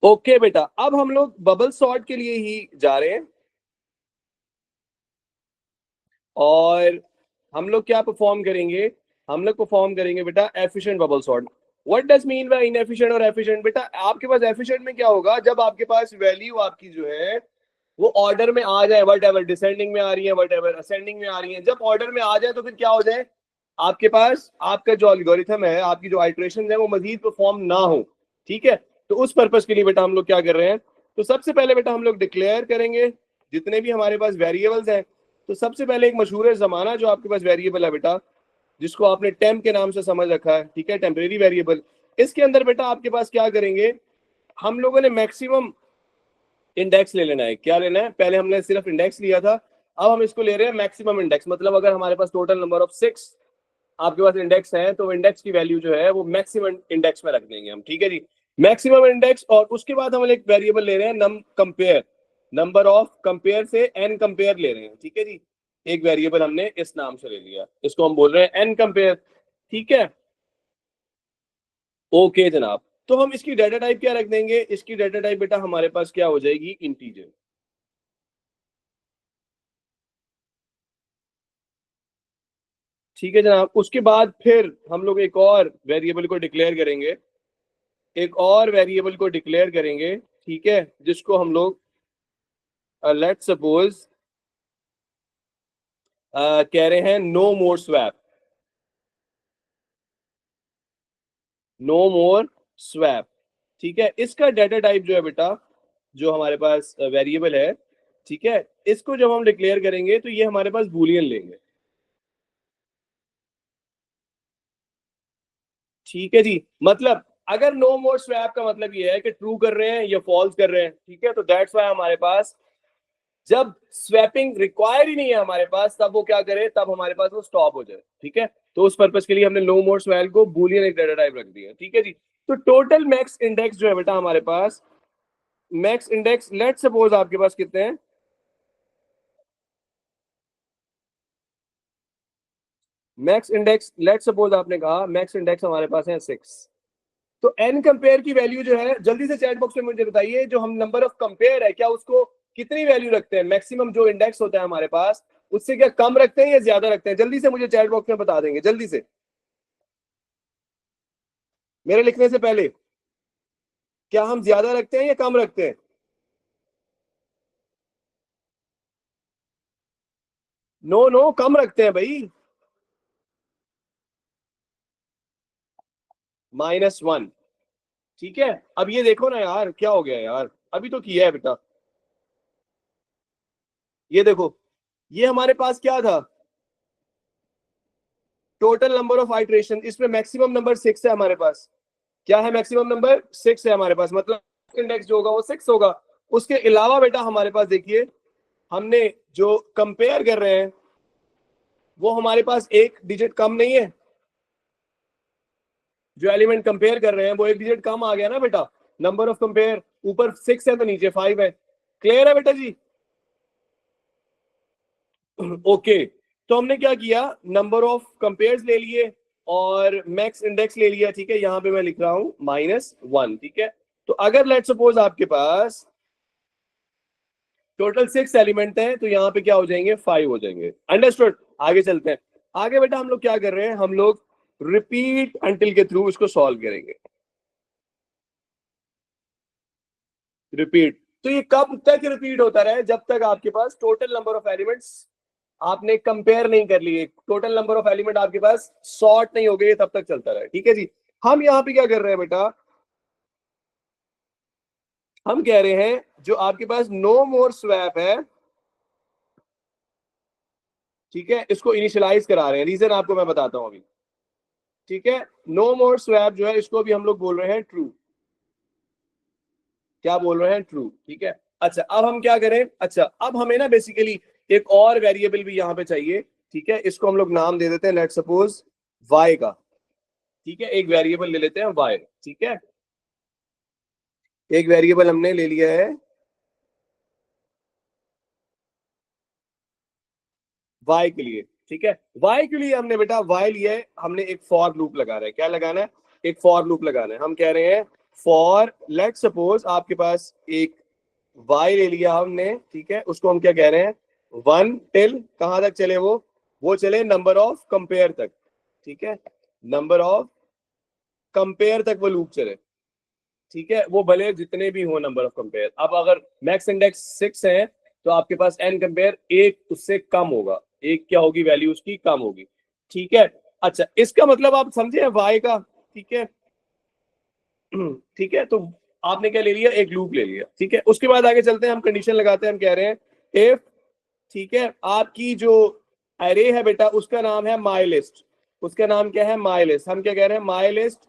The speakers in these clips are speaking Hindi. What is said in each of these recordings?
ओके बेटा, अब हम लोग बबल सॉर्ट के लिए ही जा रहे हैं और हम लोग क्या परफॉर्म करेंगे, हम लोग परफॉर्म करेंगे बेटा efficient bubble sort. What does mean by inefficient और एफिशिएंट? बेटा आपके पास एफिशिएंट में क्या होगा, जब आपके पास वैल्यू आपकी जो है वो ऑर्डर में आ जाए, वट एवर डिसेंडिंग में आ रही है, वट एवर असेंडिंग में आ रही है, जब ऑर्डर में आ जाए तो फिर क्या हो जाए, आपके पास आपका जो एल्गोरिथम है, आपकी जो आइट्रेशन है वो मजीद परफॉर्म ना हो। ठीक है, तो उस पर्पज के लिए बेटा हम लोग क्या कर रहे हैं, तो सबसे पहले बेटा हम लोग डिक्लेयर करेंगे जितने भी हमारे पास वेरिएबल्स हैं। तो सबसे पहले एक मशहूर जमाना जो आपके पास वेरिएबल है बेटा, जिसको आपने टेम्प के नाम से समझ रखा है, ठीक है, टेम्परेरी वेरिएबल। इसके अंदर बेटा आपके पास क्या करेंगे, हम लोगों ने मैक्सिमम इंडेक्स ले लेना है। क्या लेना है, पहले हमने सिर्फ इंडेक्स लिया था, अब हम इसको ले रहे हैं मैक्सिमम इंडेक्स। मतलब अगर हमारे पास टोटल नंबर ऑफ 6 आपके पास इंडेक्स है तो इंडेक्स की वैल्यू जो है वो मैक्सिमम इंडेक्स में रख देंगे हम। ठीक है जी, मैक्सिमम इंडेक्स। और उसके बाद हम एक वेरिएबल ले रहे हैं नम कंपेयर, नंबर ऑफ कंपेयर से एन कंपेयर ले रहे हैं। ठीक है जी, एक वेरिएबल हमने इस नाम से ले लिया, इसको हम बोल रहे हैं एन कंपेयर। ठीक है, ओके जनाब। तो हम इसकी डाटा टाइप क्या रख देंगे, इसकी डाटा टाइप बेटा हमारे पास क्या हो जाएगी, इंटीजर। ठीक है जनाब, उसके बाद फिर हम लोग एक और वेरिएबल को डिक्लेयर करेंगे, एक और वेरिएबल को डिक्लेयर करेंगे, ठीक है, जिसको हम लोग लेट सपोज कह रहे हैं no more swap, no more swap. ठीक है, इसका डाटा टाइप जो है बेटा, जो हमारे पास वेरिएबल है, ठीक है, इसको जब हम डिक्लेयर करेंगे तो ये हमारे पास बूलियन लेंगे। ठीक है जी, मतलब अगर नो मोर स्वैप का मतलब ये है कि ट्रू कर रहे हैं या फॉल्स कर रहे हैं। ठीक है, तो दैट्स वाई हमारे पास जब स्वैपिंग रिक्वायर ही नहीं है हमारे पास, तब वो क्या करे, तब हमारे पास वो स्टॉप हो जाए। ठीक है, तो उस पर्पज के लिए हमने नो मोर स्वैल को बूलियन एक डाटा टाइप रख दिया। ठीक है जी, तो टोटल मैक्स इंडेक्स जो है बेटा हमारे पास, मैक्स इंडेक्स लेट सपोज आपके पास कितने हैं, मैक्स इंडेक्स लेट सपोज आपने कहा मैक्स इंडेक्स हमारे पास है 6। तो एन कंपेयर की वैल्यू जो है, जल्दी से चैट बॉक्स में मुझे बताइए, जो हम नंबर ऑफ कंपेयर है क्या उसको कितनी वैल्यू रखते हैं, मैक्सिमम जो इंडेक्स होता है हमारे पास उससे क्या कम रखते हैं या ज्यादा रखते हैं, जल्दी से मुझे चैट बॉक्स में बता देंगे जल्दी से मेरे लिखने से पहले। क्या हम ज्यादा रखते हैं या कम रखते हैं? नो नो, कम रखते हैं भाई, -1। ठीक है, अब ये देखो ना यार क्या हो गया यार, अभी तो किया है बेटा, ये देखो, ये हमारे पास क्या था, टोटल नंबर ऑफ आइट्रेशन, इसमें मैक्सिमम नंबर 6 है हमारे पास। क्या है, मैक्सिमम नंबर 6 है हमारे पास, मतलब इंडेक्स जो होगा वो 6 होगा। उसके अलावा बेटा हमारे पास देखिए, हमने जो कंपेयर कर रहे हैं वो हमारे पास एक डिजिट कम नहीं है, जो एलिमेंट कंपेयर कर रहे हैं वो एक डिजिट कम आ गया ना बेटा। नंबर ऑफ कंपेयर ऊपर 6 है तो नीचे 5 है। क्लियर है बेटा जी? ओके, तो हमने क्या किया, नंबर ऑफ कंपेयर्स ले लिए और मैक्स इंडेक्स ले लिया। ठीक है, यहां पे मैं लिख रहा हूं -1। ठीक है, तो अगर लेट सपोज आपके पास टोटल 6 एलिमेंट है तो यहाँ पे क्या हो जाएंगे, 5 हो जाएंगे। अंडरस्टूड? आगे चलते हैं। आगे बेटा हम लोग क्या कर रहे हैं, हम लोग रिपीट अंटिल के थ्रू इसको सॉल्व करेंगे। रिपीट, तो ये कब तक रिपीट होता रहे, जब तक आपके पास टोटल नंबर ऑफ एलिमेंट्स आपने कंपेयर नहीं कर लिए, टोटल नंबर ऑफ एलिमेंट आपके पास सॉर्ट नहीं हो गए, तब तक चलता रहे। ठीक है जी, हम यहाँ पे क्या कर रहे हैं बेटा, हम कह रहे हैं जो आपके पास नो मोर स्वैप है, ठीक है, इसको इनिशियलाइज करा रहे हैं। रीजन आपको मैं बताता हूं अभी। ठीक है, नो मोर स्वैप जो है इसको भी हम लोग बोल रहे हैं ट्रू। क्या बोल रहे हैं, ट्रू। ठीक है, अच्छा अब हम क्या करें, अच्छा अब हमें ना बेसिकली एक और वेरिएबल भी यहाँ पे चाहिए। ठीक है, इसको हम लोग नाम दे देते हैं लेट सपोज वाई का। ठीक है, एक वेरिएबल ले लेते हैं वाई। ठीक है, एक वेरिएबल हमने ले लिया है वाई के लिए। ठीक है, वाई के लिए हमने बेटा वाई लिया है, हमने एक फॉर लूप लगा रहा है। क्या लगाना है, एक फॉर लूप लगाना है। हम कह रहे हैं फॉर लेट सपोज आपके पास एक y ले लिया हमने, ठीक है, उसको हम क्या कह रहे हैं, 1 टिल कहां तक चले, वो चले नंबर ऑफ कंपेयर तक, ठीक है, नंबर ऑफ कंपेयर तक वो लूप चले, ठीक है, वो भले जितने भी हो नंबर ऑफ कंपेयर। अब अगर मैक्स इंडेक्स 6 है तो आपके पास एन कंपेयर एक उससे कम होगा, एक क्या होगी वैल्यू उसकी कम होगी, ठीक है। अच्छा, इसका मतलब आप समझे वाई का, ठीक है। ठीक है, तो आपने क्या ले लिया, एक लूप ले लिया, ठीक है। उसके बाद आगे चलते हैं, हम कंडीशन लगाते हैं, हम कह रहे हैं इफ, ठीक है, आपकी जो अरे है बेटा उसका नाम है माई लिस्ट, उसका नाम क्या है, माई लिस्ट। हम क्या कह रहे हैं, माई लिस्ट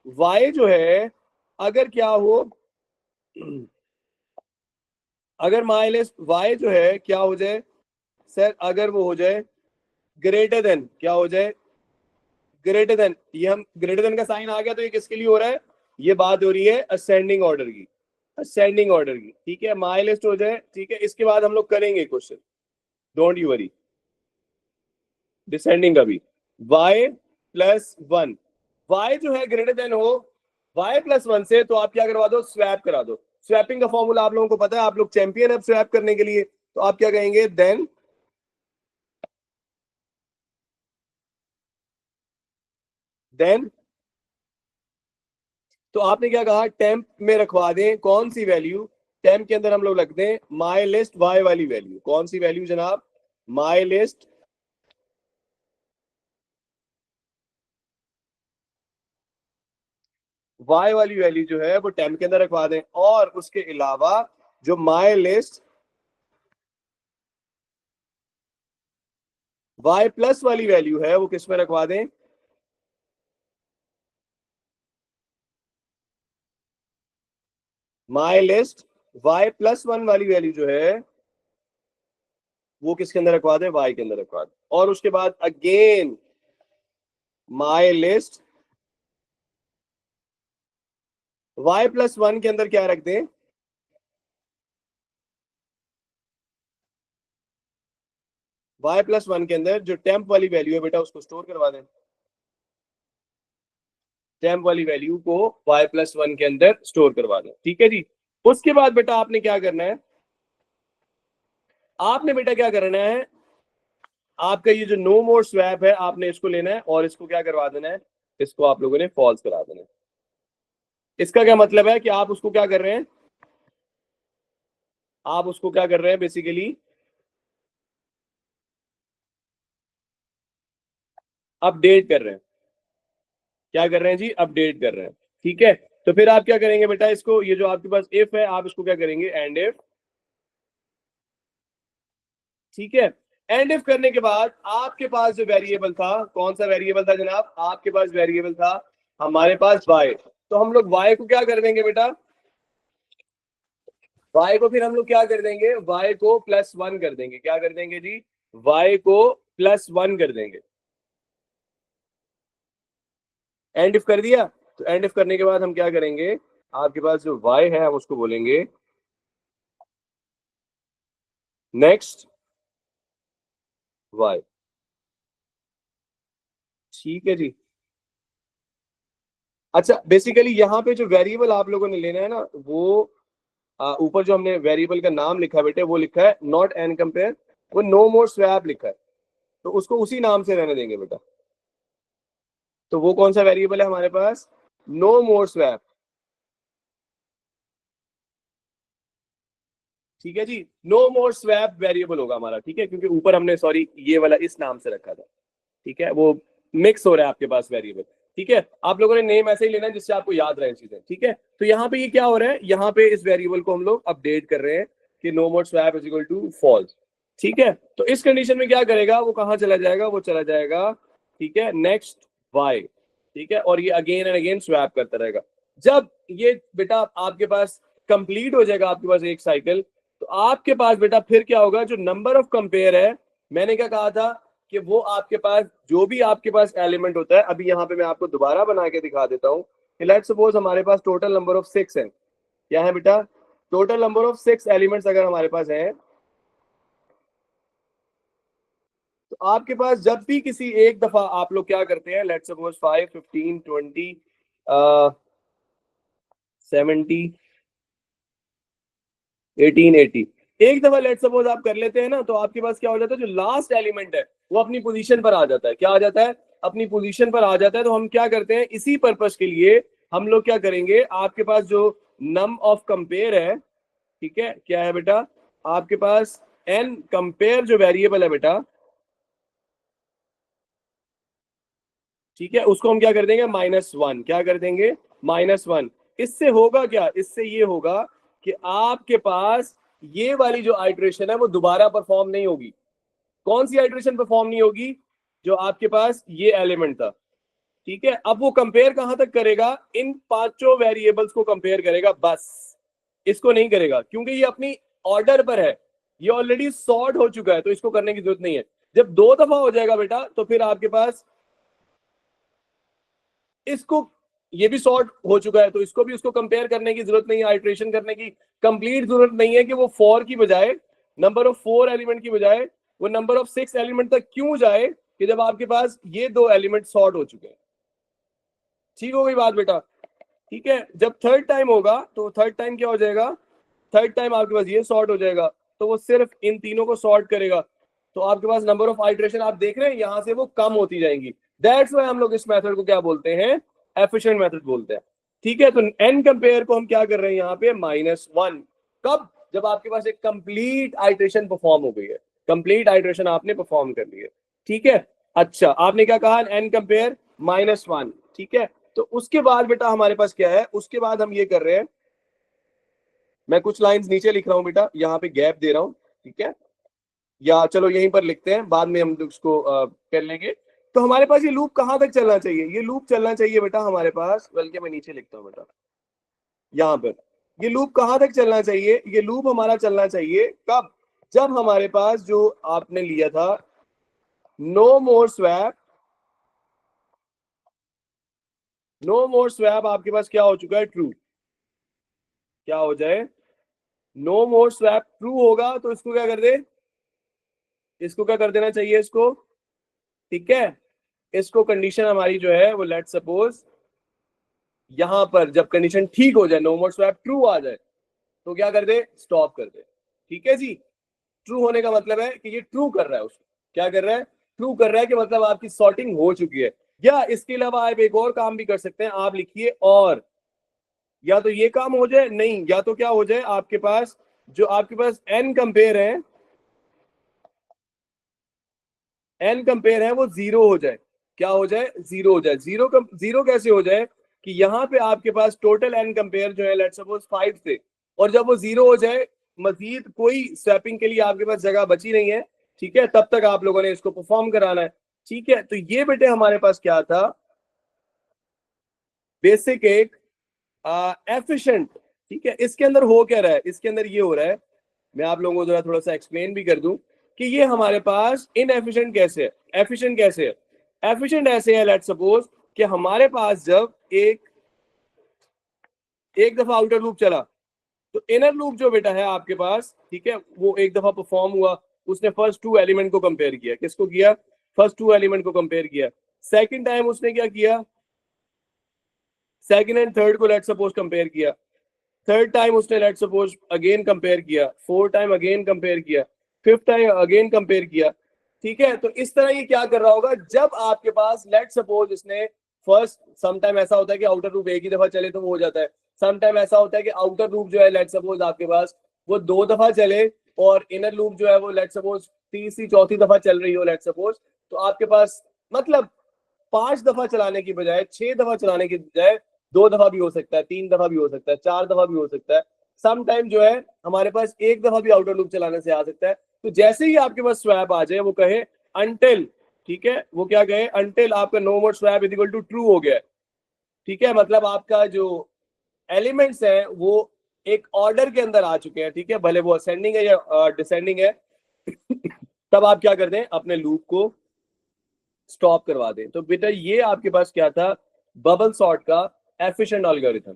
वाई जो है, अगर क्या हो, अगर माई लिस्ट वाई जो है क्या हो जाए सर, अगर वो हो जाए ग्रेटर देन, क्या हो जाए, ग्रेटर देन, ये हम ग्रेटर देन का साइन आ गया तो ये किसके लिए हो रहा है, ये बात हो रही है असेंडिंग ऑर्डर की, असेंडिंग ऑर्डर की, ठीक है, माई लिस्ट हो जाए, ठीक है। इसके बाद हम लोग करेंगे question, don't you worry, descending का भी, y+1, y जो है ग्रेटर देन हो y+1 से, तो आप क्या करवा दो, स्वैप करा दो। स्वैपिंग का फॉर्मूला आप लोगों को पता है, आप लोग चैंपियन है स्वैप करने के लिए, तो आप क्या कहेंगे, देन तो आपने क्या कहा, टेम्प में रखवा दें कौन सी वैल्यू, टेम्प के अंदर हम लोग रख दें माई लिस्ट वाई वाली वैल्यू, कौन सी वैल्यू जनाब, माई लिस्ट वाई वाली वैल्यू जो है वो टेम्प के अंदर रखवा दें, और उसके अलावा जो माई लिस्ट y+ वाली वैल्यू है वो किस में रखवा दें, माई लिस्ट y+1 वाली वैल्यू जो है वो किसके अंदर रखवा दें, y के अंदर रखवा दें। और उसके बाद अगेन माई लिस्ट y+1 के अंदर क्या रख दें, y+1 के अंदर जो टेम्प वाली वैल्यू है बेटा उसको स्टोर करवा दें, टेम्प वाली वैल्यू को y+1 के अंदर स्टोर करवा दें, ठीक है जी। उसके बाद बेटा आपने क्या करना है, आपने बेटा क्या करना है, आपका ये जो नो मोर स्वैप है आपने इसको लेना है और इसको क्या करवा देना है, इसको आप लोगों ने फॉल्स करा देना है। इसका क्या मतलब है कि आप उसको क्या कर रहे हैं, आप उसको क्या कर रहे हैं बेसिकली, अपडेट कर रहे हैं, क्या कर रहे हैं जी, अपडेट कर रहे हैं, ठीक है। तो फिर आप क्या करेंगे बेटा, इसको ये जो आपके पास इफ है आप इसको क्या करेंगे, एंड इफ, ठीक है। एंड इफ करने के बाद आपके पास जो वेरिएबल था, कौन सा वेरिएबल था जनाब, आपके पास वेरिएबल था हमारे पास y, तो हम लोग y को क्या कर देंगे बेटा, y को फिर हम लोग क्या कर देंगे, y को +1 कर देंगे, क्या कर देंगे जी, y को +1 कर देंगे। एंड इफ कर दिया, तो एंड इफ करने के बाद हम क्या करेंगे, आपके पास जो y है हम उसको बोलेंगे नेक्स्ट y, ठीक है जी। अच्छा, बेसिकली यहाँ पे जो वेरिएबल आप लोगों ने लेना है ना, वो ऊपर जो हमने वेरिएबल का नाम लिखा है बेटे वो लिखा है नॉट एन कंपेयर, वो नो मोर स्वैप लिखा है, तो उसको उसी नाम से रहने देंगे बेटा। तो वो कौन सा वेरिएबल है हमारे पास, नो मोर स्वैप, ठीक है जी, नो मोर स्वैप वेरिएबल होगा हमारा, ठीक है, क्योंकि ऊपर हमने सॉरी ये वाला इस नाम से रखा था, ठीक है, वो मिक्स हो रहा है आपके पास वेरिएबल, ठीक है। आप लोगों ने नेम ऐसे ही लेना है जिससे आपको याद रहे चीजें, ठीक है। तो यहाँ पे ये क्या हो रहा है, यहाँ पे इस वेरिएबल को हम लोग अपडेट कर रहे हैं कि no more swap is equal to false, ठीक है। तो इस कंडीशन में क्या करेगा, वो कहाँ चला जाएगा, वो चला जाएगा, ठीक है, नेक्स्ट वाई, ठीक है, और ये अगेन एंड अगेन स्वैप करता रहेगा। जब ये बेटा आपके पास कंप्लीट हो जाएगा आपके पास एक साइकिल, तो आपके पास बेटा फिर क्या होगा, जो नंबर ऑफ कंपेयर है, मैंने क्या कहा था कि वो आपके पास जो भी आपके पास एलिमेंट होता है, अभी यहाँ पे मैं आपको दोबारा बना के दिखा देता हूँ कि लेट्स सपोज हमारे पास टोटल नंबर ऑफ 6 है, क्या है बेटा, टोटल नंबर ऑफ 6 एलिमेंट्स अगर हमारे पास है, तो आपके पास जब भी किसी एक दफा आप लोग क्या करते हैं, लेट्स सपोज 5, 15, 20, 70, 1880। एक दफा लेट सपोज आप कर लेते हैं ना, तो आपके पास क्या हो जाता है, जो लास्ट एलिमेंट है वो अपनी पोजीशन पर आ जाता है। क्या आ जाता है? अपनी पोजीशन पर आ जाता है। तो हम क्या करते हैं, इसी पर्पस के लिए हम लोग क्या करेंगे, आपके पास जो नम ऑफ कंपेयर है, ठीक है, क्या है बेटा, आपके पास एन कंपेयर जो वेरिएबल है बेटा, ठीक है, उसको हम क्या कर देंगे, -1। क्या कर देंगे, -1। इससे होगा क्या, इससे ये होगा कि आपके पास ये वाली जो आइट्रेशन है वो दोबारा परफॉर्म नहीं होगी। कौन सी आइट्रेशन परफॉर्म नहीं होगी? जो आपके पास ये एलिमेंट था, ठीक है। अब वो कंपेयर कहां तक करेगा, इन पांचों वेरिएबल्स को कंपेयर करेगा बस, इसको नहीं करेगा, क्योंकि ये अपनी ऑर्डर पर है, ये ऑलरेडी सॉर्ट हो चुका है, तो इसको करने की जरूरत नहीं है। जब दो दफा हो जाएगा बेटा, तो फिर आपके पास इसको, ये भी सॉर्ट हो चुका है, तो इसको भी उसको कंपेयर करने की जरूरत नहीं है, आइट्रेशन करने की कंप्लीट जरूरत नहीं है कि वो 4 की बजाय, नंबर ऑफ 4 एलिमेंट की बजाय वो नंबर ऑफ 6 एलिमेंट तक क्यों जाए, कि जब आपके पास ये दो एलिमेंट सॉर्ट हो चुके हैं। ठीक हो गई बात बेटा? ठीक है। जब थर्ड टाइम होगा, तो थर्ड टाइम क्या हो जाएगा, थर्ड टाइम आपके पास ये सॉर्ट हो जाएगा, तो वो सिर्फ इन तीनों को सॉर्ट करेगा। तो आपके पास नंबर ऑफ आइट्रेशन आप देख रहे हैं यहां से वो कम होती जाएंगी। दैट्स व्हाई हम लोग इस मेथड को क्या बोलते हैं, एफिशिएंट मेथड बोलते हैं। ठीक है, तो एन कंपेयर को हम क्या कर रहे हैं यहाँ पे, -1। कब? जब आपके पास एक कंप्लीट आइट्रेशन परफॉर्म हो गई है, कंप्लीट आइट्रेशन आपने परफॉर्म कर ली है। ठीक है। अच्छा, आपने क्या कहा, एन कंपेयर -1। ठीक है, तो उसके बाद बेटा हमारे पास क्या है, उसके बाद हम ये कर रहे हैं, मैं कुछ लाइंस नीचे लिख रहा हूं बेटा, यहाँ पे गैप दे रहा हूं, ठीक है, या चलो यहीं पर लिखते हैं, बाद में हम उसको कर लेंगे। तो हमारे पास ये लूप कहां तक चलना चाहिए, ये लूप चलना चाहिए बेटा हमारे पास, बल्कि मैं नीचे लिखता हूं बेटा, यहाँ पर ये लूप कहां तक चलना चाहिए, ये लूप हमारा चलना चाहिए कब, जब हमारे पास जो आपने लिया था no more swap, no more swap आपके पास क्या हो चुका है, ट्रू। क्या हो जाए, नो मोर स्वैप ट्रू होगा, तो इसको क्या कर दे, इसको क्या कर देना चाहिए, इसको, ठीक है, इसको कंडीशन हमारी जो है वो लेट सपोज यहां पर जब कंडीशन ठीक हो जाए, नो मोर स्वैप ट्रू आ जाए, तो क्या कर दे, स्टॉप कर दे। ठीक है जी, ट्रू होने का मतलब है कि ये ट्रू कर रहा है, उसको क्या कर रहा है, ट्रू कर रहा है, कि मतलब आपकी सॉर्टिंग हो चुकी है। या इसके अलावा आप एक और काम भी कर सकते हैं, आप लिखिए और, या तो ये काम हो जाए, नहीं, या तो क्या हो जाए, आपके पास जो आपके पास एन कंपेयर है, एन कंपेयर है वो 0 हो जाए। क्या हो जाए, 0 हो जाए। जीरो कैसे हो जाए, कि यहाँ पे आपके पास टोटल एन कंपेयर जो है लेट्स सपोज 5 थे, और जब वो 0 हो जाए, मजीद कोई स्वैपिंग के लिए आपके पास जगह बची नहीं है, ठीक है, तब तक आप लोगों ने इसको परफॉर्म कराना है। ठीक है, तो ये बेटे हमारे पास क्या था, बेसिक एक एफिशिएंट। ठीक है, इसके अंदर हो क्या रहा है, इसके अंदर ये हो रहा है, मैं आप लोगों को जरा थोड़ा सा एक्सप्लेन भी कर दूं कि ये हमारे पास इनएफिशिएंट कैसे है, एफिशिएंट कैसे है। एफिशिएंट ऐसे है, लेट्स सपोज कि हमारे पास जब एक दफा आउटर लूप चला, तो इनर लूप जो बेटा है आपके पास, ठीक है, वो एक दफा परफॉर्म हुआ, उसने फर्स्ट 2 एलिमेंट को कंपेयर किया, किसको किया, फर्स्ट 2 एलिमेंट को कंपेयर किया। सेकंड टाइम उसने क्या किया, सेकंड एंड थर्ड को लेट सपोज कंपेयर किया। थर्ड टाइम उसने लेट सपोज अगेन कंपेयर किया, फोर्थ टाइम अगेन कंपेयर किया, फिफ्थ टाइम अगेन कंपेयर किया। ठीक है, तो इस तरह ये क्या कर रहा होगा, जब आपके पास लेट सपोज इसने फर्स्ट, समटाइम ऐसा होता है कि आउटर लूप एक ही दफा चले तो वो हो जाता है, समटाइम ऐसा होता है कि आउटर लूप जो है लेट सपोज आपके पास वो 2 दफा चले, और इनर लूप जो है वो लेट सपोज तीसरी चौथी दफा चल रही हो लेट सपोज, तो आपके पास मतलब 5 दफा चलाने की बजाय, 6 दफा चलाने की बजाय 2 दफा भी हो सकता है, 3 दफा भी हो सकता है, 4 दफा भी हो सकता है। सम टाइम जो है हमारे पास एक दफा भी आउटर लूप चलाने से आ सकता है। तो जैसे ही आपके पास स्वैप आ जाए, वो कहे अनटिल, ठीक है, वो क्या कहे, अनटिल आपका no more swap is equal to true हो गया। ठीक है, मतलब आपका जो एलिमेंट्स है वो एक ऑर्डर के अंदर आ चुके हैं, ठीक है, भले वो असेंडिंग है या डिसेंडिंग है। तब आप क्या कर दें, अपने लूप को स्टॉप करवा दें। तो बेटा ये आपके पास क्या था, बबल सॉर्ट का एफिशिएंट एल्गोरिथम,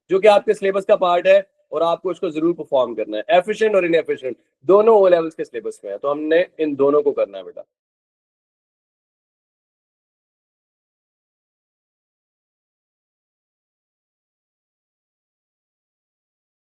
जो कि आपके सिलेबस का पार्ट है, और आपको इसको जरूर परफॉर्म करना है। एफिशिएंट और इनएफिशिएंट दोनों ओ लेवल्स के सिलेबस में है, तो हमने इन दोनों को करना है बेटा।